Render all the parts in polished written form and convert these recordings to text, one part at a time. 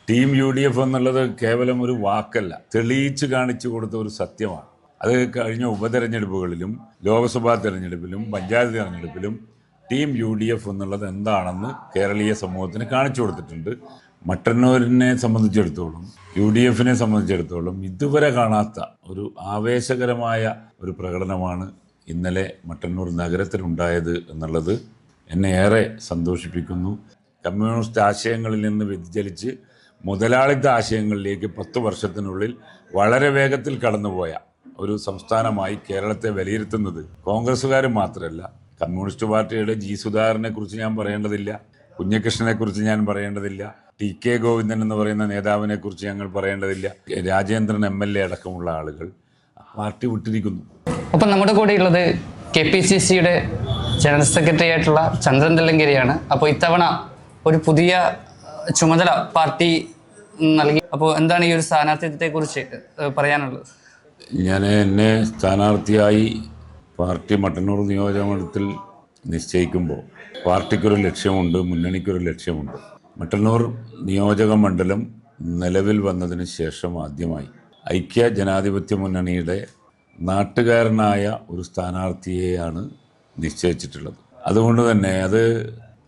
Team U D F എന്നുള്ളത് കേവലം ഒരു വാക്കല്ല, തെളിയിച്ച് കാണിച്ചു കൊടുത്ത ഒരു സത്യമാണ്. അത് കഴിഞ്ഞ ഉപതെരഞ്ഞെടുപ്പുകളിലും ലോക്സഭാ തെരഞ്ഞെടുപ്പിലും പഞ്ചായത്ത് തെരഞ്ഞെടുപ്പിലും ടീം യു ഡി എഫ് എന്നുള്ളത് എന്താണെന്ന് കേരളീയ സമൂഹത്തിന് കാണിച്ചു കൊടുത്തിട്ടുണ്ട്. മട്ടന്നൂരിനെ സംബന്ധിച്ചിടത്തോളം, യു ഡി എഫിനെ സംബന്ധിച്ചിടത്തോളം ഇതുവരെ കാണാത്ത ഒരു ആവേശകരമായ ഒരു പ്രകടനമാണ് ഇന്നലെ മട്ടന്നൂർ നഗരത്തിലുണ്ടായത് എന്നുള്ളത് എന്നെ ഏറെ സന്തോഷിപ്പിക്കുന്നു. കമ്മ്യൂണിസ്റ്റ് ആശയങ്ങളിൽ നിന്ന് വ്യതിചലിച്ച് മുതലാളിത്ത ആശയങ്ങളിലേക്ക് 10 വർഷത്തിനുള്ളിൽ വളരെ വേഗത്തിൽ കടന്നുപോയ ഒരു സംസ്ഥാനമായി കേരളത്തെ വിലയിരുത്തുന്നത് കോൺഗ്രസ്സുകാർ മാത്രമല്ല, കമ്മ്യൂണിസ്റ്റ് പാർട്ടിയുടെ ജി സുധാകരനെ കുറിച്ച് ഞാൻ പറയേണ്ടതില്ല, കുഞ്ഞകൃഷ്ണനെ കുറിച്ച് ഞാൻ പറയേണ്ടതില്ല, ടി കെ ഗോവിന്ദൻ എന്ന് പറയുന്ന നേതാവിനെ കുറിച്ച് ഞങ്ങൾ പറയേണ്ടതില്ല, രാജേന്ദ്രൻ MLA അടക്കമുള്ള ആളുകൾ പാർട്ടി വിട്ടിരിക്കുന്നു. അപ്പം നമ്മുടെ കൂടെയുള്ളത് KPCCയുടെ ജനറൽ സെക്രട്ടറി ആയിട്ടുള്ള ചന്ദ്രൻ തില്ലങ്കേരിയാണ്. അപ്പോൾ ഇത്തവണ ഒരു പുതിയ ചുമതല പാർട്ടി നൽകി. അപ്പോൾ എന്താണ് ഈ ഒരു സ്ഥാനാർത്ഥിത്വത്തെ കുറിച്ച് പറയാനുള്ളത്? എന്നെ സ്ഥാനാർത്ഥിയായി പാർട്ടി മട്ടന്നൂർ നിയോജകമണ്ഡലത്തിൽ നിശ്ചയിക്കുമ്പോൾ പാർട്ടിക്കൊരു ലക്ഷ്യമുണ്ട്, മുന്നണിക്കൊരു ലക്ഷ്യമുണ്ട്. മട്ടന്നൂർ നിയോജക മണ്ഡലം നിലവിൽ വന്നതിന് ശേഷം ആദ്യമായി ഐക്യ ജനാധിപത്യ മുന്നണിയുടെ നാട്ടുകാരനായ ഒരു സ്ഥാനാർത്ഥിയെയാണ് നിശ്ചയിച്ചിട്ടുള്ളത്. അതുകൊണ്ട് തന്നെ അത്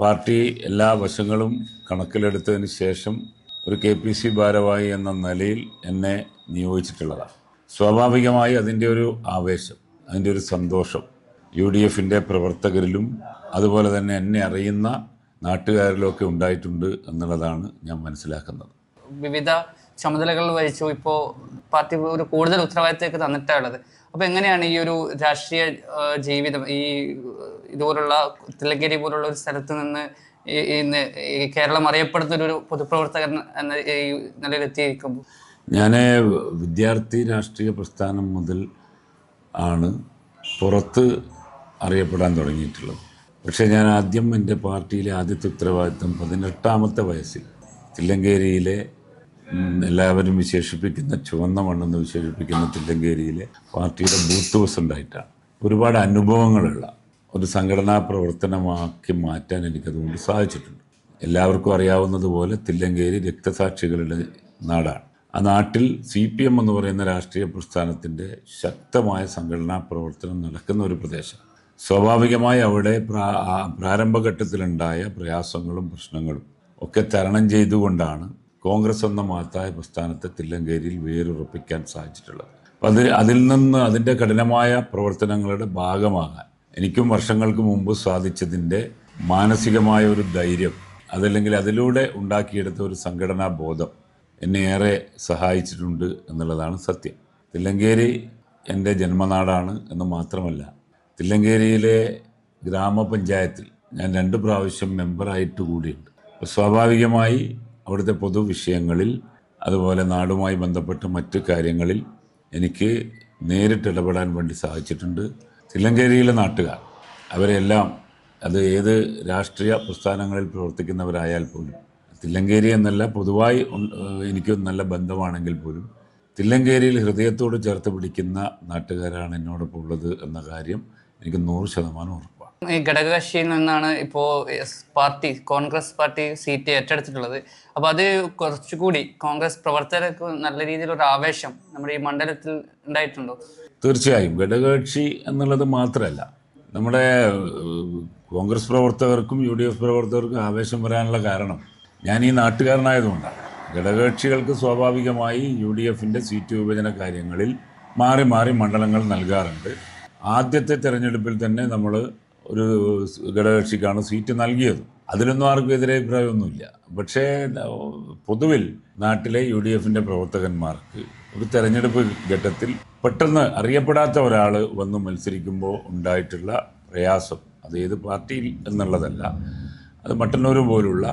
പാർട്ടി എല്ലാ വശങ്ങളും കണക്കിലെടുത്തതിന് ശേഷം ഒരു KPC ഭാരവാഹി എന്ന നിലയിൽ എന്നെ നിയോഗിച്ചിട്ടുള്ളതാണ്. സ്വാഭാവികമായി അതിൻ്റെ ഒരു ആവേശം, അതിൻ്റെ ഒരു സന്തോഷം UDFൻ്റെ പ്രവർത്തകരിലും അതുപോലെ തന്നെ എന്നെ അറിയുന്ന നാട്ടുകാരിലൊക്കെ ഉണ്ടായിട്ടുണ്ട് എന്നുള്ളതാണ് ഞാൻ മനസ്സിലാക്കുന്നത്. വിവിധ ചുമതലകൾ വഹിച്ചു, ഇപ്പോൾ പാർട്ടി ഒരു കൂടുതൽ ഉത്തരവാദിത്തമൊക്കെ തന്നിട്ടുള്ളത്. അപ്പോൾ എങ്ങനെയാണ് ഈ ഒരു രാഷ്ട്രീയ ജീവിതം ഈ ഇതുപോലുള്ള തില്ലങ്കേരി പോലുള്ള ഒരു സ്ഥലത്ത് നിന്ന് ഈ കേരളം അറിയപ്പെടുന്ന ഒരു പൊതുപ്രവർത്തകൻ എന്ന നിലയിലെത്തിയിരിക്കുമ്പോൾ? ഞാൻ വിദ്യാർത്ഥി രാഷ്ട്രീയ പ്രസ്ഥാനം മുതൽ ആണ് പുറത്ത് അറിയപ്പെടാൻ തുടങ്ങിയിട്ടുള്ളത്. പക്ഷേ ഞാൻ ആദ്യം എൻ്റെ പാർട്ടിയിലെ ആദ്യത്തെ ഉത്തരവാദിത്തം 18ാമത്തെ വയസ്സിൽ തില്ലങ്കേരിയിലെ എല്ലാവരും വിശേഷിപ്പിക്കുന്ന ചുവന്ന മണ്ണെന്ന് വിശേഷിപ്പിക്കുന്ന തില്ലങ്കേരിയിലെ പാർട്ടിയുടെ ബൂത്ത് പ്രസിഡൻ്റായിട്ടാണ്. ഒരുപാട് അനുഭവങ്ങളുള്ള ഒരു സംഘടനാ പ്രവർത്തനമാക്കി മാറ്റാൻ എനിക്കതുകൊണ്ട് സാധിച്ചിട്ടുണ്ട്. എല്ലാവർക്കും അറിയാവുന്നതുപോലെ തില്ലങ്കേരി രക്തസാക്ഷികളുടെ നാടാണ്. ആ നാട്ടിൽ CPM എന്ന് പറയുന്ന രാഷ്ട്രീയ പ്രസ്ഥാനത്തിൻ്റെ ശക്തമായ സംഘടനാ പ്രവർത്തനം നടക്കുന്ന ഒരു പ്രദേശം. സ്വാഭാവികമായി അവിടെ പ്രാരംഭഘട്ടത്തിലുണ്ടായ പ്രയാസങ്ങളും പ്രശ്നങ്ങളും ഒക്കെ തരണം ചെയ്തുകൊണ്ടാണ് കോൺഗ്രസ് എന്ന മഹത്തായ പ്രസ്ഥാനത്തെ തില്ലങ്കേരിയിൽ വേരുറപ്പിക്കാൻ സാധിച്ചിട്ടുള്ളത്. അപ്പം അതിൽ നിന്ന് അതിൻ്റെ കഠിനമായ പ്രവർത്തനങ്ങളുടെ ഭാഗമാകാൻ എനിക്കും വർഷങ്ങൾക്ക് മുമ്പ് സാധിച്ചതിൻ്റെ മാനസികമായ ഒരു ധൈര്യം, അതല്ലെങ്കിൽ അതിലൂടെ ഉണ്ടാക്കിയെടുത്ത ഒരു സംഘടനാ ബോധം എന്നെ ഏറെ സഹായിച്ചിട്ടുണ്ട് എന്നുള്ളതാണ് സത്യം. തില്ലങ്കേരി എൻ്റെ ജന്മനാടാണ് എന്ന് മാത്രമല്ല, തില്ലങ്കേരിയിലെ ഗ്രാമപഞ്ചായത്തിൽ ഞാൻ 2 പ്രാവശ്യം മെമ്പറായിട്ട് കൂടിയുണ്ട്. സ്വാഭാവികമായി അവിടുത്തെ പൊതുവിഷയങ്ങളിൽ അതുപോലെ നാടുമായി ബന്ധപ്പെട്ട മറ്റു കാര്യങ്ങളിൽ എനിക്ക് നേരിട്ട് ഇടപെടാൻ വേണ്ടി സാധിച്ചിട്ടുണ്ട്. തില്ലങ്കേരിയിലെ നാട്ടുകാർ അവരെല്ലാം, അത് ഏത് രാഷ്ട്രീയ പ്രസ്ഥാനങ്ങളിൽ പ്രവർത്തിക്കുന്നവരായാൽ പോലും, തില്ലങ്കേരി എന്നല്ല പൊതുവായി എനിക്ക് നല്ല ബന്ധമാണെങ്കിൽ പോലും തില്ലങ്കേരിയിൽ ഹൃദയത്തോട് ചേർത്ത് പിടിക്കുന്ന നാട്ടുകാരാണ് എന്നോടൊപ്പം ഉള്ളത് എന്ന കാര്യം എനിക്ക് 100% ഉറപ്പാണ്. ഈ ഘടകകക്ഷിയിൽ നിന്നാണ് ഇപ്പോൾ കോൺഗ്രസ് പാർട്ടി സീറ്റ് ഏറ്റെടുത്തിട്ടുള്ളത്. അപ്പോൾ അത് കുറച്ചുകൂടി കോൺഗ്രസ് പ്രവർത്തകർക്ക് നല്ല രീതിയിലൊരു ആവേശം നമ്മുടെ ഈ മണ്ഡലത്തിൽ ഉണ്ടായിട്ടുണ്ടോ? തീർച്ചയായും. ഘടകകക്ഷി എന്നുള്ളത് മാത്രമല്ല, നമ്മുടെ കോൺഗ്രസ് പ്രവർത്തകർക്കും UDF പ്രവർത്തകർക്കും ആവേശം വരാനുള്ള കാരണം ഞാൻ ഈ നാട്ടുകാരനായതുകൊണ്ടാണ്. ഘടകകക്ഷികൾക്ക് സ്വാഭാവികമായി UDFൻ്റെ സീറ്റ് വിഭജന കാര്യങ്ങളിൽ മാറി മാറി മണ്ഡലങ്ങൾ നൽകാറുണ്ട്. ആദ്യത്തെ തെരഞ്ഞെടുപ്പിൽ തന്നെ നമ്മൾ ഒരു ഘടകകക്ഷിക്കാണ് സീറ്റ് നൽകിയത്. അതിലൊന്നും ആർക്കും എതിരെ അഭിപ്രായമൊന്നുമില്ല. പക്ഷേ പൊതുവിൽ നാട്ടിലെ UDFൻ്റെ പ്രവർത്തകന്മാർക്ക് ഒരു തെരഞ്ഞെടുപ്പ് ഘട്ടത്തിൽ പെട്ടെന്ന് അറിയപ്പെടാത്ത ഒരാൾ വന്ന് മത്സരിക്കുമ്പോൾ ഉണ്ടായിട്ടുള്ള പ്രയാസം, അത് ഏത് പാർട്ടിയിൽ എന്നുള്ളതല്ല, അത് മട്ടന്നൂർ പോലുള്ള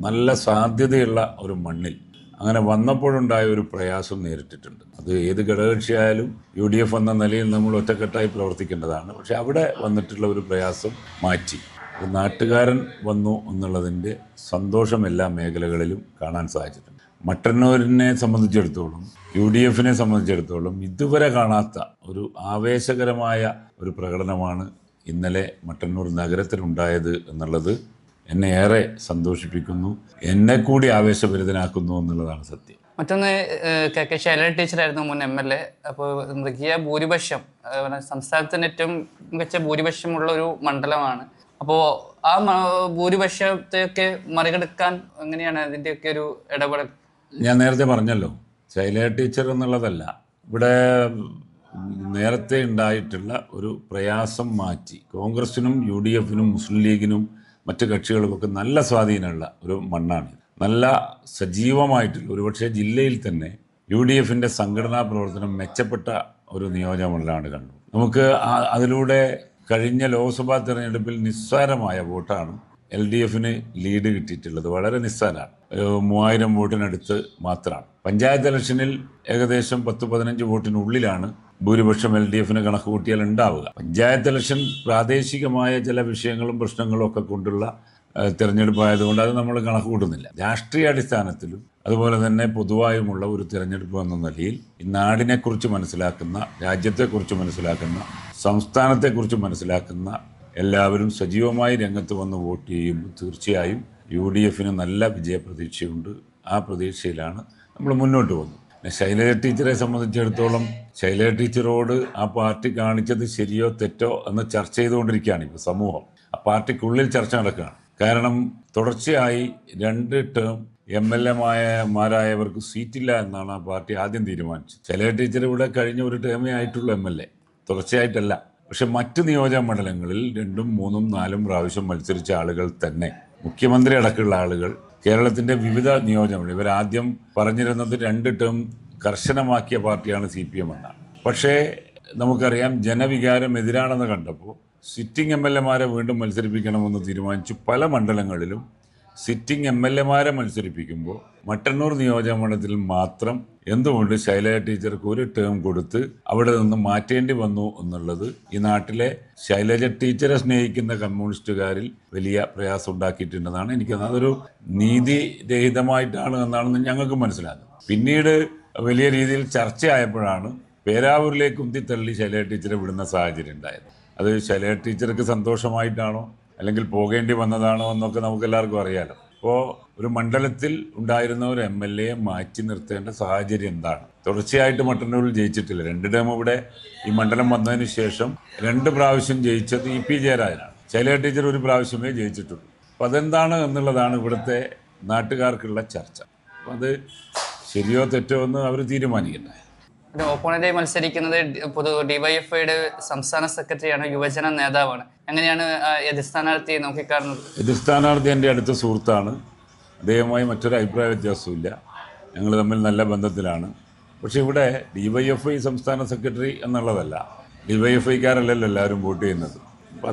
നല്ല സാധ്യതയുള്ള ഒരു മണ്ണിൽ അങ്ങനെ വന്നപ്പോഴുണ്ടായ ഒരു പ്രയാസം നേരിട്ടിട്ടുണ്ട്. അത് ഏത് ഘടകകക്ഷിയായാലും UDF എന്ന നിലയിൽ നമ്മൾ ഒറ്റക്കെട്ടായി പ്രവർത്തിക്കേണ്ടതാണ്. പക്ഷെ അവിടെ വന്നിട്ടുള്ള ഒരു പ്രയാസം മാറ്റി ഒരു നാട്ടുകാരൻ വന്നു എന്നുള്ളതിൻ്റെ സന്തോഷം എല്ലാ മേഖലകളിലും കാണാൻ സാധിച്ചിട്ടുണ്ട്. മട്ടന്നൂരിനെ സംബന്ധിച്ചിടത്തോളം, UDFനെ സംബന്ധിച്ചിടത്തോളം ഇതുവരെ കാണാത്ത ഒരു ആവേശകരമായ ഒരു പ്രകടനമാണ് ഇന്നലെ മട്ടന്നൂർ നഗരത്തിലുണ്ടായത് എന്നുള്ളത് എന്നെ ഏറെ സന്തോഷിപ്പിക്കുന്നു, എന്നെ കൂടി ആവേശഭരിതനാക്കുന്നു എന്നുള്ളതാണ് സത്യം. മറ്റൊന്ന് കെ ശൈലജ ടീച്ചറായിരുന്നു മുൻ MLA. അപ്പോൾ മൃഗീയ ഭൂരിപക്ഷം സംസ്ഥാനത്തിന് ഏറ്റവും മികച്ച ഭൂരിപക്ഷമുള്ള ഒരു മണ്ഡലമാണ്. അപ്പോൾ ആ ഭൂരിപക്ഷത്തെയൊക്കെ മറികടക്കാൻ എങ്ങനെയാണ് അതിൻ്റെയൊക്കെ ഒരു ഇടപെടൽ? ഞാൻ നേരത്തെ പറഞ്ഞല്ലോ, ശൈലജ ടീച്ചർ എന്നുള്ളതല്ല, ഇവിടെ നേരത്തെ ഉണ്ടായിട്ടുള്ള ഒരു പ്രയാസം മാറ്റി കോൺഗ്രസിനും UDFനും മുസ്ലിം ലീഗിനും മറ്റ് കക്ഷികൾക്കൊക്കെ നല്ല സ്വാധീനമുള്ള ഒരു മണ്ണാണ്. നല്ല സജീവമായിട്ടുള്ള, ഒരുപക്ഷെ ജില്ലയിൽ തന്നെ UDFൻ്റെ സംഘടനാ പ്രവർത്തനം മെച്ചപ്പെട്ട ഒരു നിയോജകമണ്ഡലമാണ് കണ്ടു. നമുക്ക് അതിലൂടെ കഴിഞ്ഞ ലോക്സഭാ തെരഞ്ഞെടുപ്പിൽ നിസ്സാരമായ വോട്ടാണ് LDFന് ലീഡ് കിട്ടിയിട്ടുള്ളത്. വളരെ നിസ്സാരമാണ്, 3000 വോട്ടിനടുത്ത് മാത്രമാണ്. പഞ്ചായത്ത് ഇലക്ഷനിൽ ഏകദേശം 10-15 വോട്ടിനുള്ളിലാണ് ഭൂരിപക്ഷം LDFന് കണക്ക് കൂട്ടിയാൽ ഉണ്ടാവുക. പഞ്ചായത്ത് ഇലക്ഷൻ പ്രാദേശികമായ ചില വിഷയങ്ങളും പ്രശ്നങ്ങളും ഒക്കെ കൊണ്ടുള്ള തിരഞ്ഞെടുപ്പായതുകൊണ്ട് അത് നമ്മൾ കണക്ക് കൂട്ടുന്നില്ല. രാഷ്ട്രീയ അടിസ്ഥാനത്തിലും അതുപോലെ തന്നെ പൊതുവായുമുള്ള ഒരു തിരഞ്ഞെടുപ്പ് എന്ന നിലയിൽ ഈ നാടിനെക്കുറിച്ച് മനസ്സിലാക്കുന്ന, രാജ്യത്തെക്കുറിച്ച് മനസ്സിലാക്കുന്ന, സംസ്ഥാനത്തെക്കുറിച്ച് മനസ്സിലാക്കുന്ന എല്ലാവരും സജീവമായി രംഗത്ത് വന്ന് വോട്ട് ചെയ്യുമ്പോൾ തീർച്ചയായും UDFന് നല്ല വിജയപ്രതീക്ഷയുണ്ട്. ആ പ്രതീക്ഷയിലാണ് നമ്മൾ മുന്നോട്ട് പോകുന്നത്. പിന്നെ ശൈലജ ടീച്ചറെ സംബന്ധിച്ചിടത്തോളം ശൈലജ ടീച്ചറോട് ആ പാർട്ടി കാണിച്ചത് ശരിയോ തെറ്റോ എന്ന് ചർച്ച ചെയ്തുകൊണ്ടിരിക്കുകയാണ് ഇപ്പോൾ സമൂഹം. ആ പാർട്ടിക്കുള്ളിൽ ചർച്ച നടക്കുകയാണ്. കാരണം തുടർച്ചയായി 2 ടേം MLAമാരായവർക്ക് സീറ്റില്ല എന്നാണ് ആ പാർട്ടി ആദ്യം തീരുമാനിച്ചത്. ശൈലജ ടീച്ചർ ഇവിടെ കഴിഞ്ഞ ഒരു ടേമേ ആയിട്ടുള്ള MLA, തുടർച്ചയായിട്ടല്ല. പക്ഷെ മറ്റ് നിയോജക മണ്ഡലങ്ങളിൽ 2, 3, 4 പ്രാവശ്യം മത്സരിച്ച ആളുകൾ തന്നെ, മുഖ്യമന്ത്രി അടക്കമുള്ള ആളുകൾ, കേരളത്തിൻ്റെ വിവിധ നിയോജകമണ്ഡലം, ഇവരാദ്യം പറഞ്ഞിരുന്നത് 2 ടേം കർശനമാക്കിയ പാർട്ടിയാണ് CPM എന്നാണ്. പക്ഷേ നമുക്കറിയാം, ജനവികാരം എതിരാണെന്ന് കണ്ടപ്പോൾ സിറ്റിംഗ് MLAമാരെ വീണ്ടും മത്സരിപ്പിക്കണമെന്ന് തീരുമാനിച്ചു. പല മണ്ഡലങ്ങളിലും സിറ്റിംഗ് MLAമാരെ മത്സരിപ്പിക്കുമ്പോൾ മട്ടന്നൂർ നിയോജകമണ്ഡലത്തിൽ മാത്രം എന്തുകൊണ്ട് ശൈലജ ടീച്ചർക്ക് ഒരു ടേം കൊടുത്ത് അവിടെ നിന്ന് മാറ്റേണ്ടി വന്നു എന്നുള്ളത് ഈ നാട്ടിലെ ശൈലജ ടീച്ചറെ സ്നേഹിക്കുന്ന കമ്മ്യൂണിസ്റ്റുകാരിൽ വലിയ പ്രയാസം ഉണ്ടാക്കിയിട്ടുണ്ടെന്നാണ് എനിക്കത്. അതൊരു നീതിരഹിതമായിട്ടാണ് എന്നാണ് ഞങ്ങൾക്ക് മനസ്സിലാകുന്നത്. പിന്നീട് വലിയ രീതിയിൽ ചർച്ചയായപ്പോഴാണ് പേരാവൂരിലേക്ക് ഉന്തിത്തള്ളി ശൈലജ ടീച്ചറെ വിടുന്ന സാഹചര്യം ഉണ്ടായത്. അത് ശൈലജ ടീച്ചർക്ക് സന്തോഷമായിട്ടാണോ അല്ലെങ്കിൽ പോകേണ്ടി വന്നതാണോ എന്നൊക്കെ നമുക്ക് എല്ലാവർക്കും അറിയാലോ. അപ്പോൾ ഒരു മണ്ഡലത്തിൽ ഉണ്ടായിരുന്ന ഒരു MLAയെ മാറ്റി നിർത്തേണ്ട സാഹചര്യം എന്താണ്? തുടർച്ചയായിട്ട് മട്ടന്നൂരിൽ ജയിച്ചിട്ടില്ല. 2 ടേം ഇവിടെ ഈ മണ്ഡലം വന്നതിന് ശേഷം 2 പ്രാവശ്യം ജയിച്ചത് EP ജയരാജനാണ്. ശൈലജ ടീച്ചർ ഒരു പ്രാവശ്യമേ ജയിച്ചിട്ടുള്ളൂ. അപ്പം അതെന്താണ് എന്നുള്ളതാണ് ഇവിടുത്തെ നാട്ടുകാർക്കുള്ള ചർച്ച. അപ്പം അത് ശരിയോ തെറ്റോ എന്ന് അവർ തീരുമാനിക്കട്ടെ. ഓപ്പോണന്റായി മത്സരിക്കുന്നത് DYFIയുടെ സംസ്ഥാന സെക്രട്ടറിയാണ്, യുവജന നേതാവാണ്. എങ്ങനെയാണ് എതിർ സ്ഥാനാർത്ഥിയെ നോക്കിക്കാണുന്നത്? എതിർ സ്ഥാനാർത്ഥി എൻ്റെ അടുത്ത സുഹൃത്താണ്. അദ്ദേഹവുമായി മറ്റൊരു അഭിപ്രായ വ്യത്യാസമില്ല. ഞങ്ങൾ തമ്മിൽ നല്ല ബന്ധത്തിലാണ്. പക്ഷേ ഇവിടെ DYFI സംസ്ഥാന സെക്രട്ടറി എന്നുള്ളതല്ല, DYFIക്കാരല്ലല്ലോ എല്ലാവരും വോട്ട് ചെയ്യുന്നത്. അപ്പോൾ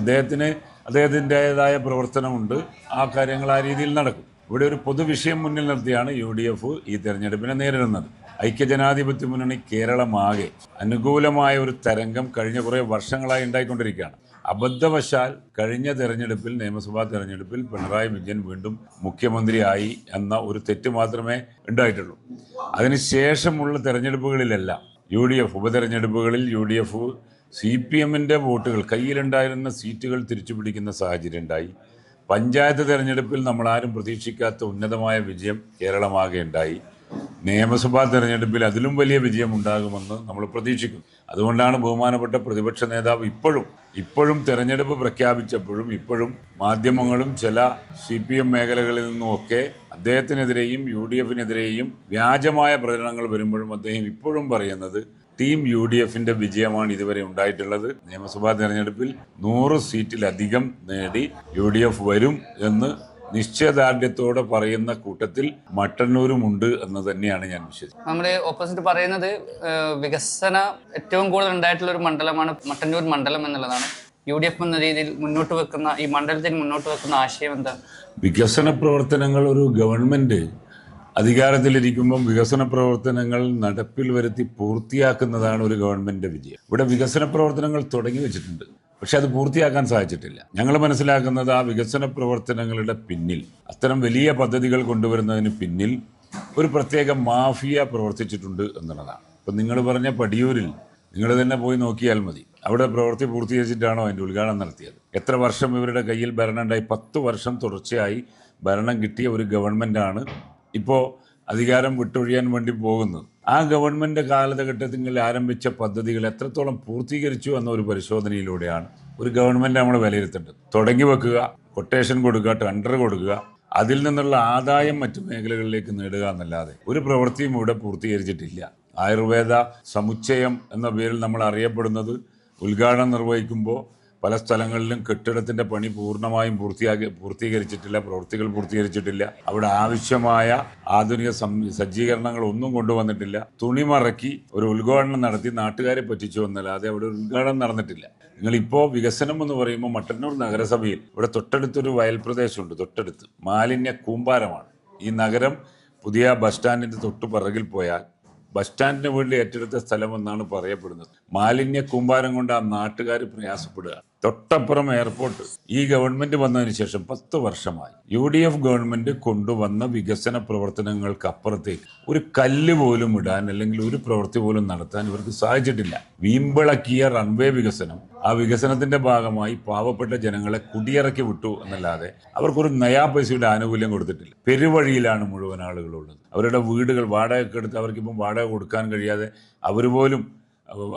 അദ്ദേഹത്തിൻ്റേതായ പ്രവർത്തനമുണ്ട്. ആ കാര്യങ്ങൾ ആ രീതിയിൽ നടക്കും. ഇവിടെ ഒരു പൊതുവിഷയം മുന്നിൽ നിർത്തിയാണ് UDF ഈ തെരഞ്ഞെടുപ്പിനെ നേരിടുന്നത്. ഐക്യജനാധിപത്യ മുന്നണി കേരളമാകെ അനുകൂലമായ ഒരു തരംഗം കഴിഞ്ഞ കുറേ വർഷങ്ങളായി ഉണ്ടായിക്കൊണ്ടിരിക്കുകയാണ്. അബദ്ധവശാൽ കഴിഞ്ഞ തെരഞ്ഞെടുപ്പിൽ, നിയമസഭാ തെരഞ്ഞെടുപ്പിൽ പിണറായി വിജയൻ വീണ്ടും മുഖ്യമന്ത്രിയായി എന്ന ഒരു തെറ്റ് മാത്രമേ ഉണ്ടായിട്ടുള്ളൂ. അതിനുശേഷമുള്ള തെരഞ്ഞെടുപ്പുകളിലെല്ലാം UDF ഉപതെരഞ്ഞെടുപ്പുകളിൽ UDF CPMൻ്റെ വോട്ടുകൾ, കയ്യിലുണ്ടായിരുന്ന സീറ്റുകൾ തിരിച്ചുപിടിക്കുന്ന സാഹചര്യം ഉണ്ടായി. പഞ്ചായത്ത് തെരഞ്ഞെടുപ്പിൽ നമ്മളാരും പ്രതീക്ഷിക്കാത്ത ഉന്നതമായ വിജയം കേരളമാകെ ഉണ്ടായി. നിയമസഭാ തെരഞ്ഞെടുപ്പിൽ അതിലും വലിയ വിജയം ഉണ്ടാകുമെന്ന് നമ്മൾ പ്രതീക്ഷിക്കുന്നു. അതുകൊണ്ടാണ് ബഹുമാനപ്പെട്ട പ്രതിപക്ഷ നേതാവ് ഇപ്പോഴും തെരഞ്ഞെടുപ്പ് പ്രഖ്യാപിച്ചപ്പോഴും ഇപ്പോഴും മാധ്യമങ്ങളും ചില CPM മേഖലകളിൽ നിന്നുമൊക്കെ അദ്ദേഹത്തിനെതിരെയും UDFനെതിരെയും വ്യാജമായ പ്രചരണങ്ങൾ വരുമ്പോഴും അദ്ദേഹം ഇപ്പോഴും പറയുന്നത് ടീം UDFൻ്റെ വിജയമാണ് ഇതുവരെ ഉണ്ടായിട്ടുള്ളത്. നിയമസഭാ തെരഞ്ഞെടുപ്പിൽ 100 സീറ്റിലധികം നേടി UDF വരും എന്ന് നിശ്ചയദാർഢ്യത്തോടെ പറയുന്ന കൂട്ടത്തിൽ മട്ടന്നൂരുമുണ്ട് എന്ന് തന്നെയാണ് ഞാൻ വിശ്വസിക്കുന്നത്. നമ്മുടെ ഓപ്പോസിറ്റ് പറയുന്നത് വികസന ഏറ്റവും കൂടുതൽ ഉണ്ടായിട്ടുള്ള ഒരു മണ്ഡലമാണ് മട്ടന്നൂർ മണ്ഡലം എന്നുള്ളതാണ്. UDF എന്ന രീതിയിൽ മുന്നോട്ട് വെക്കുന്ന, ഈ മണ്ഡലത്തിന് മുന്നോട്ട് വെക്കുന്ന ആശയം എന്താണ്? വികസന പ്രവർത്തനങ്ങൾ, ഒരു ഗവൺമെൻറ് അധികാരത്തിലിരിക്കുമ്പം വികസന പ്രവർത്തനങ്ങൾ നടപ്പിൽ വരുത്തി പൂർത്തിയാക്കുന്നതാണ് ഒരു ഗവൺമെൻറ്റിൻ്റെ വിജയം. ഇവിടെ വികസന പ്രവർത്തനങ്ങൾ തുടങ്ങി വെച്ചിട്ടുണ്ട്, പക്ഷെ അത് പൂർത്തിയാക്കാൻ സാധിച്ചിട്ടില്ല. ഞങ്ങൾ മനസ്സിലാക്കുന്നത് ആ വികസന പ്രവർത്തനങ്ങളുടെ പിന്നിൽ, അത്തരം വലിയ പദ്ധതികൾ കൊണ്ടുവരുന്നതിന് പിന്നിൽ ഒരു പ്രത്യേക മാഫിയ പ്രവർത്തിച്ചിട്ടുണ്ട് എന്നുള്ളതാണ്. ഇപ്പം നിങ്ങൾ പറഞ്ഞ പടിയൂരിൽ നിങ്ങൾ തന്നെ പോയി നോക്കിയാൽ മതി. അവിടെ പ്രവൃത്തി പൂർത്തീകരിച്ചിട്ടാണോ അതിൻ്റെ ഉദ്ഘാടനം നടത്തിയത്? എത്ര വർഷം ഇവരുടെ കയ്യിൽ ഭരണം ഉണ്ടായി? 10 വർഷം തുടർച്ചയായി ഭരണം കിട്ടിയ ഒരു ഗവൺമെൻറ്റാണ് ഇപ്പോൾ അധികാരം വിട്ടൊഴിയാൻ വേണ്ടി പോകുന്നത്. ആ ഗവൺമെൻറ് കാലഘട്ടത്തിൽ ആരംഭിച്ച പദ്ധതികൾ എത്രത്തോളം പൂർത്തീകരിച്ചു എന്ന ഒരു പരിശോധനയിലൂടെയാണ് ഒരു ഗവൺമെൻറ് നമ്മൾ വിലയിരുത്തേണ്ടത്. തുടങ്ങി വെക്കുക, കൊട്ടേഷൻ കൊടുക്കുക, ടെൻഡർ കൊടുക്കുക, അതിൽ നിന്നുള്ള ആദായം മറ്റു മേഖലകളിലേക്ക് നേടുക എന്നല്ലാതെ ഒരു പ്രവൃത്തിയും ഇവിടെ പൂർത്തീകരിച്ചിട്ടില്ല. ആയുർവേദ സമുച്ചയം എന്ന പേരിൽ നമ്മൾ അറിയപ്പെടുന്നത് ഉദ്ഘാടനം നിർവഹിക്കുമ്പോൾ പല സ്ഥലങ്ങളിലും കെട്ടിടത്തിൻ്റെ പണി പൂർണ്ണമായും പൂർത്തീകരിച്ചിട്ടില്ല, പ്രവൃത്തികൾ പൂർത്തീകരിച്ചിട്ടില്ല. അവിടെ ആവശ്യമായ ആധുനിക സജ്ജീകരണങ്ങൾ ഒന്നും കൊണ്ടുവന്നിട്ടില്ല. തുണിമറക്കി ഒരു ഉദ്ഘാടനം നടത്തി നാട്ടുകാരെ പറ്റിച്ചു എന്നല്ലാതെ അവിടെ ഒരു ഉദ്ഘാടനം നടന്നിട്ടില്ല. നിങ്ങളിപ്പോൾ വികസനം എന്ന് പറയുമ്പോൾ മട്ടന്നൂർ നഗരസഭയിൽ ഇവിടെ തൊട്ടടുത്തൊരു വയൽ പ്രദേശമുണ്ട്. തൊട്ടടുത്ത് മാലിന്യ കൂമ്പാരമാണ് ഈ നഗരം. പുതിയ ബസ് സ്റ്റാൻഡിൻ്റെ തൊട്ട് പിറകിൽ പോയാൽ ബസ് സ്റ്റാൻഡിന് വേണ്ടി ഏറ്റെടുത്ത സ്ഥലമെന്നാണ് പറയപ്പെടുന്നത്. മാലിന്യ കൂമ്പാരം കൊണ്ട് ആ നാട്ടുകാർ പ്രയാസപ്പെടുക. തൊട്ടപ്പുറം എയർപോർട്ട്. ഈ ഗവൺമെന്റ് വന്നതിന് ശേഷം 10 വർഷമായി UDF ഗവൺമെന്റ് കൊണ്ടുവന്ന വികസന പ്രവർത്തനങ്ങൾക്ക് അപ്പുറത്തേക്ക് ഒരു കല്ല് പോലും ഇടാൻ അല്ലെങ്കിൽ ഒരു പ്രവൃത്തി പോലും നടത്താൻ ഇവർക്ക് സാധിച്ചിട്ടില്ല. വീമ്പിളക്കിയ റൺവേ വികസനം, ആ വികസനത്തിന്റെ ഭാഗമായി പാവപ്പെട്ട ജനങ്ങളെ കുടിയിറക്കി വിട്ടു എന്നല്ലാതെ അവർക്കൊരു നയാ പൈസയുടെ ആനുകൂല്യം കൊടുത്തിട്ടില്ല. പെരുവഴിയിലാണ് മുഴുവൻ ആളുകളുള്ളത്. അവരുടെ വീടുകൾ വാടകയ്ക്ക് എടുത്ത് അവർക്കിപ്പം വാടക കൊടുക്കാൻ കഴിയാതെ അവർ പോലും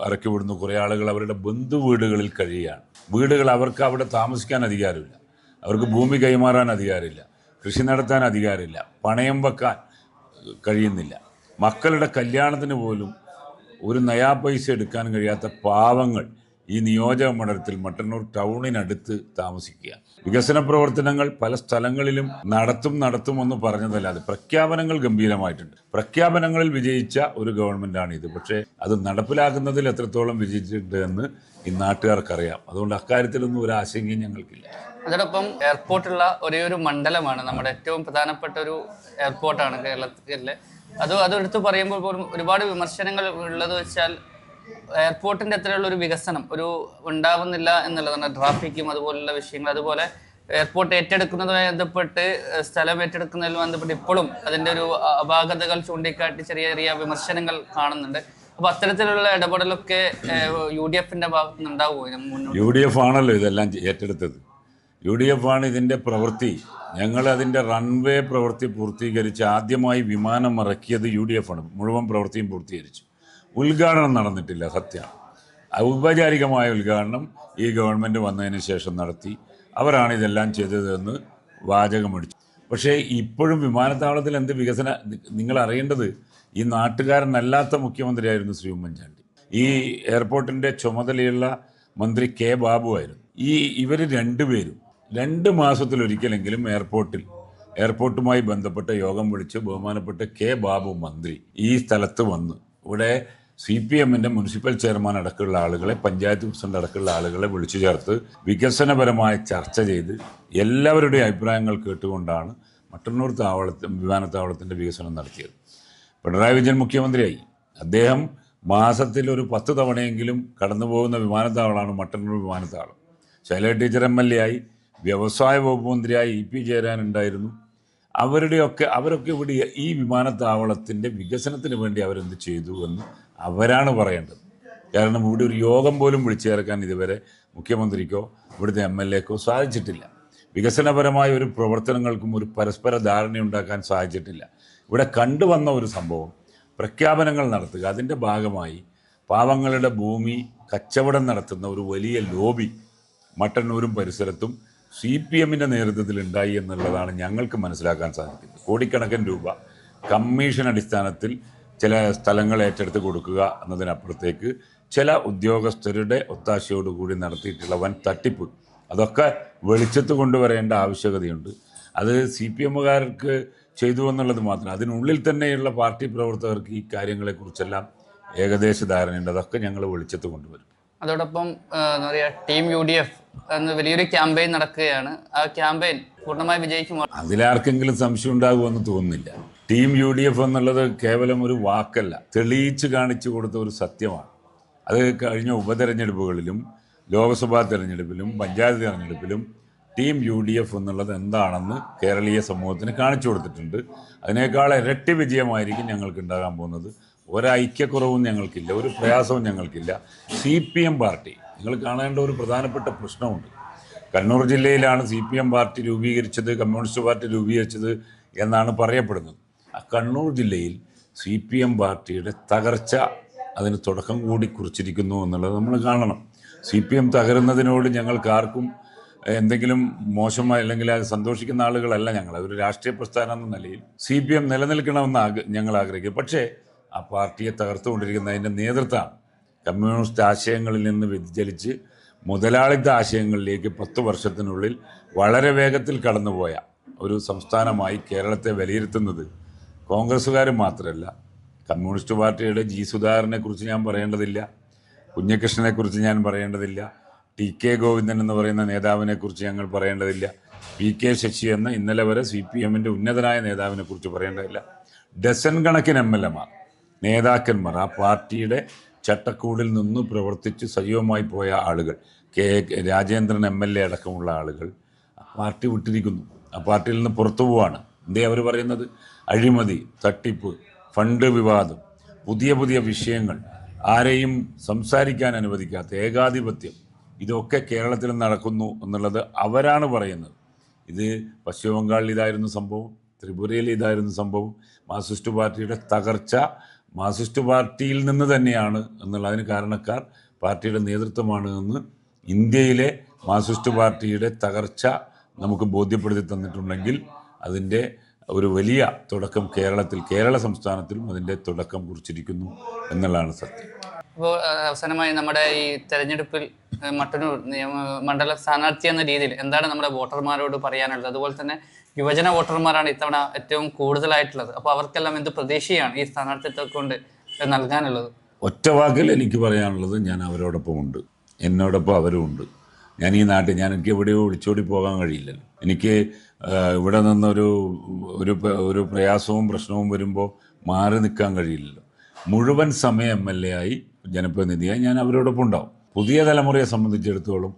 ഇറക്കി വിടുന്നു. കുറേ ആളുകൾ അവരുടെ ബന്ധു വീടുകളിൽ കഴിയുകയാണ്. വീടുകൾ അവർക്ക് അവിടെ താമസിക്കാൻ അധികാരമില്ല, അവർക്ക് ഭൂമി കൈമാറാൻ അധികാരമില്ല, കൃഷി നടത്താൻ അധികാരമില്ല, പണയം വെക്കാൻ കഴിയുന്നില്ല. മക്കളുടെ കല്യാണത്തിന് പോലും ഒരു നയാ പൈസ എടുക്കാൻ കഴിയാത്ത പാവങ്ങൾ ഈ നിയോജക മണ്ഡലത്തിൽ മട്ടന്നൂർ ടൗണിനടുത്ത് താമസിക്കുക. വികസന പ്രവർത്തനങ്ങൾ പല സ്ഥലങ്ങളിലും നടത്തുമെന്ന് പറഞ്ഞതല്ലാതെ പ്രഖ്യാപനങ്ങൾ ഗംഭീരമായിട്ടുണ്ട്. പ്രഖ്യാപനങ്ങളിൽ വിജയിച്ച ഒരു ഗവൺമെൻറ്റാണ് ഇത്. പക്ഷേ അത് നടപ്പിലാക്കുന്നതിൽ എത്രത്തോളം വിജയിച്ചിട്ടുണ്ട് എന്ന് ഈ നാട്ടുകാർക്കറിയാം. അതുകൊണ്ട് അക്കാര്യത്തിലൊന്നും ഒരു ആശങ്കയും ഞങ്ങൾക്കില്ല. അതോടൊപ്പം എയർപോർട്ടുള്ള ഒരേ ഒരു മണ്ഡലമാണ് നമ്മുടെ ഏറ്റവും പ്രധാനപ്പെട്ട ഒരു എയർപോർട്ടാണ് കേരളത്തിലെ. അതെടുത്ത് പറയുമ്പോൾ പോലും ഒരുപാട് വിമർശനങ്ങൾ ഉള്ളത് വെച്ചാൽ എയർപോർട്ടിൻ്റെ അത്രയുള്ള ഒരു വികസനം ഉണ്ടാവുന്നില്ല എന്നുള്ളതാണ്. ട്രാഫിക്കും അതുപോലുള്ള വിഷയങ്ങൾ, അതുപോലെ എയർപോർട്ട് ഏറ്റെടുക്കുന്നതുമായി ബന്ധപ്പെട്ട് സ്ഥലം ഏറ്റെടുക്കുന്നതിൽ ബന്ധപ്പെട്ട് ഇപ്പോഴും അതിൻ്റെ ഒരു അപാകതകൾ ചൂണ്ടിക്കാട്ടി ചെറിയ ചെറിയ വിമർശനങ്ങൾ കാണുന്നുണ്ട്. അപ്പോൾ അത്തരത്തിലുള്ള ഇടപെടലൊക്കെ UDFന്റെ ഭാഗത്ത് നിന്ന് ഉണ്ടാവുമോ? UDF ആണല്ലോ ഇതെല്ലാം ഏറ്റെടുത്തത്. UDF ആണ് ഇതിൻ്റെ പ്രവൃത്തി. ഞങ്ങൾ അതിൻ്റെ റൺവേ പ്രവൃത്തി പൂർത്തീകരിച്ച് ആദ്യമായി വിമാനം ഇറക്കിയത് UDF ആണ്. മുഴുവൻ പ്രവൃത്തിയും പൂർത്തീകരിച്ചു. ഉദ്ഘാടനം നടന്നിട്ടില്ല, സത്യമാണ്. ഔപചാരികമായ ഉദ്ഘാടനം ഈ ഗവൺമെൻറ് വന്നതിന് ശേഷം നടത്തി. അവരാണ് ഇതെല്ലാം ചെയ്തതെന്ന് വാചകമടിച്ചു. പക്ഷേ ഇപ്പോഴും വിമാനത്താവളത്തിൽ എന്ത് നിങ്ങൾ അറിയേണ്ടത് ഈ നാട്ടുകാരനല്ലാത്ത മുഖ്യമന്ത്രിയായിരുന്നു ശ്രീ ഉമ്മൻചാണ്ടി. ഈ എയർപോർട്ടിൻ്റെ ചുമതലയുള്ള മന്ത്രി K. ബാബു ആയിരുന്നു. ഇവർ രണ്ടുപേരും 2 മാസത്തിലൊരിക്കലെങ്കിലും എയർപോർട്ടുമായി ബന്ധപ്പെട്ട യോഗം വിളിച്ച് ബഹുമാനപ്പെട്ട K. ബാബു മന്ത്രി ഈ സ്ഥലത്ത് വന്ന് ഇവിടെ CPMന്റെ മുനിസിപ്പൽ ചെയർമാൻ അടക്കമുള്ള ആളുകളെ, പഞ്ചായത്ത് പ്രസിഡന്റ് അടക്കമുള്ള ആളുകളെ വിളിച്ചു ചേർത്ത് വികസനപരമായ ചർച്ച ചെയ്ത് എല്ലാവരുടെയും അഭിപ്രായങ്ങൾ കേട്ടുകൊണ്ടാണ് മട്ടന്നൂർ വിമാനത്താവളത്തിൻ്റെ വികസനം നടത്തിയത്. പിണറായി വിജയൻ മുഖ്യമന്ത്രിയായി. അദ്ദേഹം മാസത്തിൽ ഒരു 10 തവണയെങ്കിലും കടന്നു പോകുന്ന വിമാനത്താവളമാണ് മട്ടന്നൂർ വിമാനത്താവളം. ശൈലജ ടീച്ചർ MLA ആയി, വ്യവസായ വകുപ്പ് മന്ത്രിയായി EP ജയരാജൻ ഉണ്ടായിരുന്നു. അവരൊക്കെ ഇവിടെ ഈ വിമാനത്താവളത്തിൻ്റെ വികസനത്തിന് വേണ്ടി അവരെന്ത് ചെയ്തു എന്ന് അവരാണ് പറയേണ്ടത്. കാരണം ഇവിടെ ഒരു യോഗം പോലും വിളിച്ചു ചേർക്കാൻ ഇതുവരെ മുഖ്യമന്ത്രിക്കോ ഇവിടുത്തെ MLAക്കോ സാധിച്ചിട്ടില്ല. വികസനപരമായ ഒരു പ്രവർത്തനങ്ങൾക്കും ഒരു പരസ്പര ധാരണയുണ്ടാക്കാൻ സാധിച്ചിട്ടില്ല. ഇവിടെ കണ്ടുവന്ന ഒരു സംഭവം, പ്രഖ്യാപനങ്ങൾ നടത്തുക, അതിൻ്റെ ഭാഗമായി പാവങ്ങളുടെ ഭൂമി കച്ചവടം നടത്തുന്ന ഒരു വലിയ ലോബി മട്ടന്നൂരും പരിസരത്തും CPMന്റെ നേതൃത്വത്തിൽ ഉണ്ടായി എന്നുള്ളതാണ് ഞങ്ങൾക്ക് മനസ്സിലാക്കാൻ സാധിക്കുന്നത്. കോടിക്കണക്കിന് രൂപ കമ്മീഷൻ അടിസ്ഥാനത്തിൽ ചില സ്ഥലങ്ങൾ ഏറ്റെടുത്ത് കൊടുക്കുക എന്നതിനപ്പുറത്തേക്ക് ചില ഉദ്യോഗസ്ഥരുടെ ഒത്താശയോടുകൂടി നടത്തിയിട്ടുള്ള വൻ തട്ടിപ്പ്, അതൊക്കെ വെളിച്ചത്ത് കൊണ്ടുവരേണ്ട ആവശ്യകതയുണ്ട്. അത് CPMകാർക്ക് ചെയ്തു എന്നുള്ളത് മാത്രം, അതിനുള്ളിൽ തന്നെയുള്ള പാർട്ടി പ്രവർത്തകർക്ക് ഈ കാര്യങ്ങളെക്കുറിച്ചെല്ലാം ഏകദേശ ധാരണയുണ്ട്. അതൊക്കെ ഞങ്ങൾ വെളിച്ചത്ത് കൊണ്ടുവരും. അതോടൊപ്പം എന്താ പറയുക, ടീം UDF എന്ന വലിയൊരു ക്യാമ്പയിൻ നടക്കുകയാണ്. ആ ക്യാമ്പയിൻ പൂർണ്ണമായി വിജയിക്കുമോ? അതിലാർക്കെങ്കിലും സംശയം ഉണ്ടാകുമെന്ന് തോന്നുന്നില്ല. ടീം UDF എന്നുള്ളത് കേവലം ഒരു വാക്കല്ല, തെളിയിച്ച് കാണിച്ചു കൊടുത്ത ഒരു സത്യമാണ്. അത് കഴിഞ്ഞ ഉപതെരഞ്ഞെടുപ്പുകളിലും ലോക്സഭാ തെരഞ്ഞെടുപ്പിലും പഞ്ചായത്ത് തെരഞ്ഞെടുപ്പിലും ടീം UDF എന്നുള്ളത് എന്താണെന്ന് കേരളീയ സമൂഹത്തിന് കാണിച്ചു കൊടുത്തിട്ടുണ്ട്. അതിനേക്കാൾ ഇരട്ടി വിജയമായിരിക്കും ഞങ്ങൾക്ക് ഉണ്ടാകാൻ പോകുന്നത്. ഒരൈക്യക്കുറവും ഞങ്ങൾക്കില്ല, ഒരു പ്രയാസവും ഞങ്ങൾക്കില്ല. CPM പാർട്ടി നിങ്ങൾ കാണേണ്ട ഒരു പ്രധാനപ്പെട്ട പ്രശ്നമുണ്ട്. കണ്ണൂർ ജില്ലയിലാണ് CPM പാർട്ടി രൂപീകരിച്ചത്, കമ്മ്യൂണിസ്റ്റ് പാർട്ടി രൂപീകരിച്ചത് എന്നാണ് പറയപ്പെടുന്നത്. ആ കണ്ണൂർ ജില്ലയിൽ CPM പാർട്ടിയുടെ തകർച്ച അതിന് തുടക്കം കൂടി കുറിച്ചിരിക്കുന്നു എന്നുള്ളത് നമ്മൾ കാണണം. CPM തകരുന്നതിനോട് ഞങ്ങൾക്കാർക്കും എന്തെങ്കിലും മോശമായി അല്ലെങ്കിൽ അത് സന്തോഷിക്കുന്ന ആളുകളല്ല ഞങ്ങൾ. ഒരു രാഷ്ട്രീയ പ്രസ്ഥാനം എന്ന നിലയിൽ CPM നിലനിൽക്കണമെന്ന് ഞങ്ങൾ ആഗ്രഹിക്കും. പക്ഷേ ആ പാർട്ടിയെ തകർത്തുകൊണ്ടിരിക്കുന്നതിൻ്റെ നേതൃത്വമാണ് കമ്മ്യൂണിസ്റ്റ് ആശയങ്ങളിൽ നിന്ന് വ്യതിചലിച്ച് മുതലാളിത്ത ആശയങ്ങളിലേക്ക് 10 വർഷത്തിനുള്ളിൽ വളരെ വേഗത്തിൽ കടന്നുപോയ ഒരു സംസ്ഥാനമായി കേരളത്തെ വിലയിരുത്തുന്നത് കോൺഗ്രസ്സുകാർ മാത്രമല്ല. കമ്മ്യൂണിസ്റ്റ് പാർട്ടിയുടെ സുധാകരനെക്കുറിച്ച് ഞാൻ പറയേണ്ടതില്ല, കുഞ്ഞകൃഷ്ണനെക്കുറിച്ച് ഞാൻ പറയേണ്ടതില്ല, TK ഗോവിന്ദൻ എന്ന് പറയുന്ന നേതാവിനെക്കുറിച്ച് ഞങ്ങൾ പറയേണ്ടതില്ല, PK ശശി എന്ന ഇന്നലെ വരെ CPMൻ്റെ ഉന്നതനായ നേതാവിനെക്കുറിച്ച് പറയേണ്ടതില്ല. ഡസൻ കണക്കിന് MLA നേതാക്കന്മാർ, ആ പാർട്ടിയുടെ ചട്ടക്കൂടിൽ നിന്ന് പ്രവർത്തിച്ച് സജീവമായി പോയ ആളുകൾ, രാജേന്ദ്രൻ MLA അടക്കമുള്ള ആളുകൾ ആ പാർട്ടി വിട്ടിരിക്കുന്നു. ആ പാർട്ടിയിൽ നിന്ന് പുറത്തു പോവാണ്. എന്തേ അവർ പറയുന്നത്? അഴിമതി, തട്ടിപ്പ്, ഫണ്ട് വിവാദം, പുതിയ പുതിയ വിഷയങ്ങൾ, ആരെയും സംസാരിക്കാൻ അനുവദിക്കാത്ത ഏകാധിപത്യം, ഇതൊക്കെ കേരളത്തിൽ നടക്കുന്നു എന്നുള്ളത് അവരാണ് പറയുന്നത്. ഇത് പശ്ചിമ ബംഗാളിൽ ഇതായിരുന്നു സംഭവം, ത്രിപുരയിൽ ഇതായിരുന്നു സംഭവം. മാർക്സിസ്റ്റ് പാർട്ടിയുടെ തകർച്ച മാർക്സിസ്റ്റ് പാർട്ടിയിൽ നിന്ന് തന്നെയാണ് എന്നുള്ളതിന് കാരണക്കാർ പാർട്ടിയുടെ നേതൃത്വമാണ് എന്ന് ഇന്ത്യയിലെ മാർക്സിസ്റ്റ് പാർട്ടിയുടെ തകർച്ച നമുക്ക് ബോധ്യപ്പെടുത്തി തന്നിട്ടുണ്ടെങ്കിൽ അതിൻ്റെ ഒരു വലിയ തുടക്കം കേരള സംസ്ഥാനത്തിലും അതിൻ്റെ തുടക്കം കുറിച്ചിരിക്കുന്നു എന്നുള്ളതാണ് സത്യം. അപ്പോൾ അവസാനമായി നമ്മുടെ ഈ തെരഞ്ഞെടുപ്പിൽ മട്ടന്നൂർ മണ്ഡല സ്ഥാനാർത്ഥി എന്ന രീതിയിൽ എന്താണ് നമ്മുടെ വോട്ടർമാരോട് പറയാനുള്ളത്? അതുപോലെ തന്നെ യുവജന വോട്ടർമാരാണ് ഇത്തവണ ഏറ്റവും കൂടുതലായിട്ടുള്ളത്. അപ്പോൾ അവർക്കെല്ലാം എന്ത് പ്രതീക്ഷയാണ് ഈ സ്ഥാനാർത്ഥിത്വം കൊണ്ട് നൽകാനുള്ളത്? ഒറ്റ വാക്കിൽ എനിക്ക് പറയാനുള്ളത്, ഞാൻ അവരോടൊപ്പം ഉണ്ട്, എന്നോടൊപ്പം അവരും ഉണ്ട്. ഞാൻ ഈ നാട്ടിൽ എനിക്ക് എവിടെയോ ഒളിച്ചോടി പോകാൻ കഴിയില്ലല്ലോ. എനിക്ക് ഇവിടെ നിന്നൊരു ഒരു പ്രയാസവും പ്രശ്നവും വരുമ്പോൾ മാറി നിൽക്കാൻ കഴിയില്ലല്ലോ. മുഴുവൻ സമയ MLA ആയി ജനപ്രതിനിധിയായി ഞാൻ അവരോടൊപ്പം ഉണ്ടാവും. പുതിയ തലമുറയെ സംബന്ധിച്ചിടത്തോളം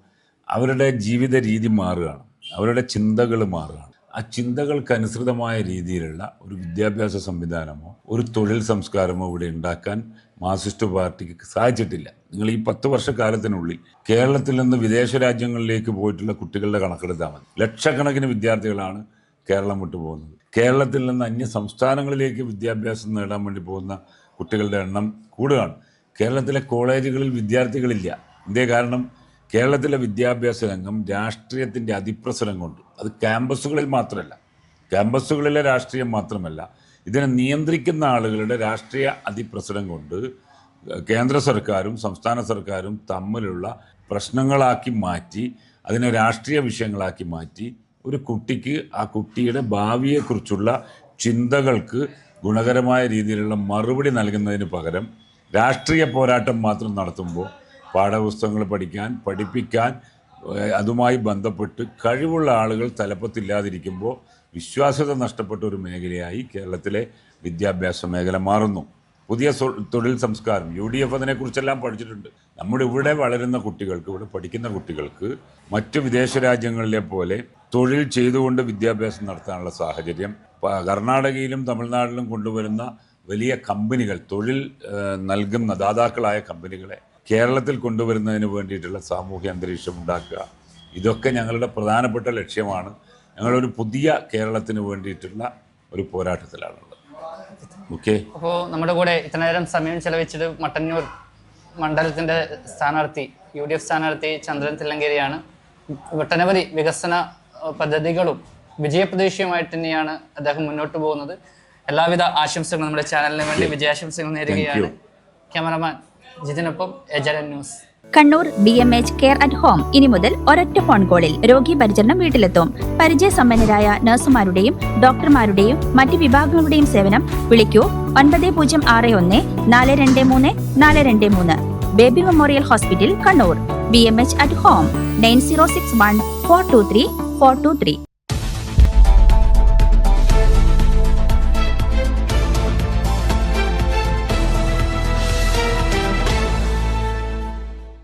അവരുടെ ജീവിത രീതി മാറുകയാണ്, അവരുടെ ചിന്തകൾ മാറുകയാണ്. ആ ചിന്തകൾക്കനുസൃതമായ രീതിയിലുള്ള ഒരു വിദ്യാഭ്യാസ സംവിധാനമോ ഒരു തൊഴിൽ സംസ്കാരമോ ഇവിടെ ഉണ്ടാക്കാൻ മാർക്സിസ്റ്റ് പാർട്ടിക്ക് സാധിച്ചിട്ടില്ല. നിങ്ങൾ ഈ 10 വർഷക്കാലത്തിനുള്ളിൽ കേരളത്തിൽ നിന്ന് വിദേശ രാജ്യങ്ങളിലേക്ക് പോയിട്ടുള്ള കുട്ടികളുടെ കണക്കെടുത്താൽ മതി. ലക്ഷക്കണക്കിന് വിദ്യാർത്ഥികളാണ് കേരളം വിട്ടു പോകുന്നത്. കേരളത്തിൽ നിന്ന് അന്യ സംസ്ഥാനങ്ങളിലേക്ക് വിദ്യാഭ്യാസം നേടാൻ വേണ്ടി പോകുന്ന കുട്ടികളുടെ എണ്ണം കൂടുകയാണ്. കേരളത്തിലെ കോളേജുകളിൽ വിദ്യാർത്ഥികളില്ല. ഇതേ കാരണം കേരളത്തിലെ വിദ്യാഭ്യാസ രംഗം രാഷ്ട്രീയത്തിൻ്റെ അതിപ്രസരം കൊണ്ട്, അത് ക്യാമ്പസുകളിൽ മാത്രമല്ല, ക്യാമ്പസുകളിലെ രാഷ്ട്രീയം മാത്രമല്ല, ഇതിനെ നിയന്ത്രിക്കുന്ന ആളുകളുടെ രാഷ്ട്രീയ അതിപ്രസരം കൊണ്ട് കേന്ദ്ര സർക്കാരും സംസ്ഥാന സർക്കാരും തമ്മിലുള്ള പ്രശ്നങ്ങളാക്കി മാറ്റി, അതിനെ രാഷ്ട്രീയ വിഷയങ്ങളാക്കി മാറ്റി, ഒരു കുട്ടിക്ക് ആ കുട്ടിയുടെ ഭാവിയെക്കുറിച്ചുള്ള ചിന്തകൾക്ക് ഗുണകരമായ രീതിയിലുള്ള മറുപടി നൽകുന്നതിന് പകരം രാഷ്ട്രീയ പോരാട്ടം മാത്രം നടത്തുമ്പോൾ പാഠപുസ്തകങ്ങൾ പഠിപ്പിക്കാൻ അതുമായി ബന്ധപ്പെട്ട് കഴിവുള്ള ആളുകൾ തലപ്പത്തില്ലാതിരിക്കുമ്പോൾ വിശ്വാസ്യത നഷ്ടപ്പെട്ട ഒരു മേഖലയായി കേരളത്തിലെ വിദ്യാഭ്യാസ മേഖല മാറുന്നു. പുതിയ തൊഴിൽ സംസ്കാരം, UDF അതിനെക്കുറിച്ചെല്ലാം പഠിച്ചിട്ടുണ്ട്. നമ്മുടെ ഇവിടെ വളരുന്ന കുട്ടികൾക്ക്, ഇവിടെ പഠിക്കുന്ന കുട്ടികൾക്ക് മറ്റു വിദേശ രാജ്യങ്ങളിലെ പോലെ തൊഴിൽ ചെയ്തുകൊണ്ട് വിദ്യാഭ്യാസം നടത്താനുള്ള സാഹചര്യം കർണാടകയിലും തമിഴ്നാട്ടിലും കൊണ്ടുവരുന്ന വലിയ കമ്പനികൾ, തൊഴിൽ നൽകുന്ന ദാതാക്കളായ കമ്പനികളെ കേരളത്തിൽ കൊണ്ടുവരുന്നതിന് വേണ്ടിയിട്ടുള്ള സാമൂഹ്യ അന്തരീക്ഷം ഉണ്ടാക്കുക, ഇതൊക്കെ ഞങ്ങളുടെ പ്രധാനപ്പെട്ട ലക്ഷ്യമാണ്. ഞങ്ങളൊരു പുതിയ കേരളത്തിന് വേണ്ടിയിട്ടുള്ള ഒരു പോരാട്ടത്തിലാണുള്ളത്. ഓക്കെ. അപ്പോൾ നമ്മുടെ കൂടെ ഇത്ര നേരം സമയം ചെലവഴിച്ചത് മട്ടന്നൂർ മണ്ഡലത്തിൻ്റെ സ്ഥാനാർത്ഥി, UDF സ്ഥാനാർത്ഥി ചന്ദ്രൻ തില്ലങ്കേരിയാണ്. ഒട്ടനവധി വികസന പദ്ധതികളും വിജയപ്രതീക്ഷയുമായിട്ട് തന്നെയാണ് അദ്ദേഹം മുന്നോട്ട് പോകുന്നത്. എല്ലാവിധ ആശംസകളും നമ്മുടെ ചാനലിന് വേണ്ടി വിജയാശംസകൾ നേരുകയാണ്. ക്യാമറമാൻ ജിതിനൊപ്പം ഏജാൻ news. Kannur BMH care at home ഇനി മുതൽ ഒരൊറ്റ ഫോൺ കോളിൽ രോഗി പരിചരണം വീട്ടിലെത്തും. പരിചയസമ്പന്നരായ നഴ്സുമാരുടെയും ഡോക്ടർമാരുടെയും മറ്റ് വിഭാഗങ്ങളുടെയും സേവനം വിളിക്കൂ 9061 423 423. Baby memorial hospital, Kannur. BMH at home 9061 423 423.